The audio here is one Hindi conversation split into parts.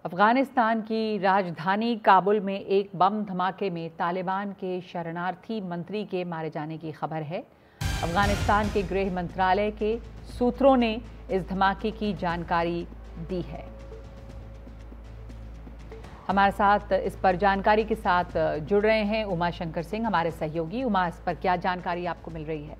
अफगानिस्तान की राजधानी काबुल में एक बम धमाके में तालिबान के शरणार्थी मंत्री के मारे जाने की खबर है। अफगानिस्तान के गृह मंत्रालय के सूत्रों ने इस धमाके की जानकारी दी है। हमारे साथ इस पर जानकारी के साथ जुड़ रहे हैं उमा शंकर सिंह, हमारे सहयोगी। उमा, इस पर क्या जानकारी आपको मिल रही है?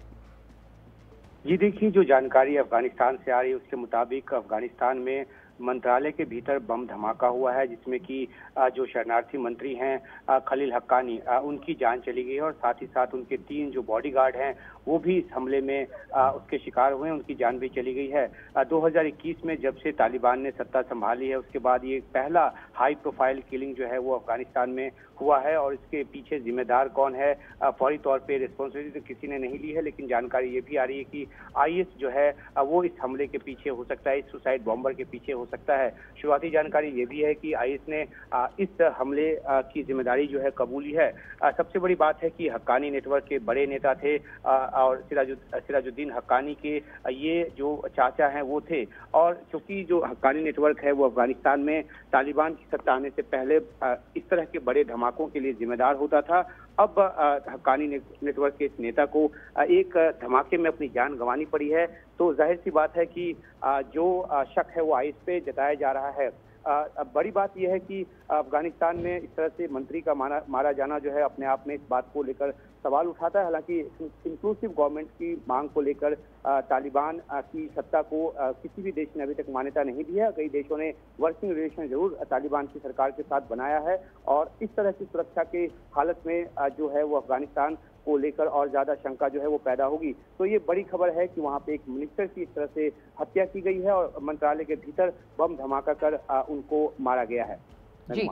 जी देखिए, जो जानकारी अफगानिस्तान से आ रही है उसके मुताबिक अफगानिस्तान में मंत्रालय के भीतर बम धमाका हुआ है, जिसमें कि जो शरणार्थी मंत्री हैं खलील हक्कानी, उनकी जान चली गई है और साथ ही साथ उनके 3 जो बॉडीगार्ड हैं वो भी इस हमले में उसके शिकार हुए हैं, उनकी जान भी चली गई है। 2021 में जब से तालिबान ने सत्ता संभाली है उसके बाद ये पहला हाई प्रोफाइल किलिंग जो है वो अफगानिस्तान में हुआ है और इसके पीछे जिम्मेदार कौन है, फौरी तौर पे रिस्पॉन्सिबिलिटी तो किसी ने नहीं ली है, लेकिन जानकारी ये भी आ रही है कि आईएस जो है वो इस हमले के पीछे हो सकता है, इस सुसाइड बॉम्बर के पीछे हो सकता है। शुरुआती जानकारी ये भी है कि आईएस ने इस हमले की जिम्मेदारी जो है कबूली है। सबसे बड़ी बात है कि हक्कानी नेटवर्क के बड़े नेता थे और सिराजुद्दीन हक्कानी के ये जो चाचा हैं वो थे, और क्योंकि जो हक्कानी नेटवर्क है वो अफगानिस्तान में तालिबान की सत्ता आने से पहले इस तरह के बड़े धमाकों के लिए जिम्मेदार होता था। अब हक्कानी नेटवर्क के इस नेता को एक धमाके में अपनी जान गंवानी पड़ी है, तो जाहिर सी बात है कि जो शक है वो आईएस पे जताया जा रहा है। अब बड़ी बात यह है कि अफगानिस्तान में इस तरह से मंत्री का मारा जाना जो है अपने आप में इस बात को लेकर सवाल उठाता है। हालांकि इंक्लूसिव गवर्नमेंट की मांग को लेकर तालिबान की सत्ता को किसी भी देश ने अभी तक मान्यता नहीं दी है। कई देशों ने वर्किंग रिलेशन जरूर तालिबान की सरकार के साथ बनाया है, और इस तरह की सुरक्षा के हालत में जो है वो अफगानिस्तान को लेकर और ज्यादा शंका जो है वो पैदा होगी। तो ये बड़ी खबर है कि वहाँ पे एक मिनिस्टर की इस तरह से हत्या की गई है और मंत्रालय के भीतर बम धमाका कर उनको मारा गया है। जी,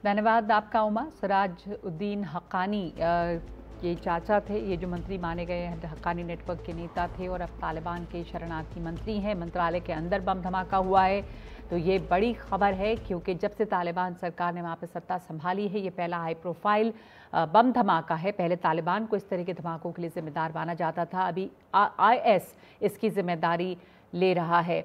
धन्यवाद आपका उमा। सिराजुद्दीन हक्कानी ये चाचा थे, ये जो मंत्री माने गए हैं हक्कानी नेटवर्क के नेता थे और अब तालिबान के शरणार्थी मंत्री हैं। मंत्रालय के अंदर बम धमाका हुआ है, तो ये बड़ी खबर है क्योंकि जब से तालिबान सरकार ने वहाँ पर सत्ता संभाली है ये पहला हाई प्रोफाइल बम धमाका है। पहले तालिबान को इस तरह के धमाकों के लिए जिम्मेदार माना जाता था, अभी आईएस इसकी जिम्मेदारी ले रहा है।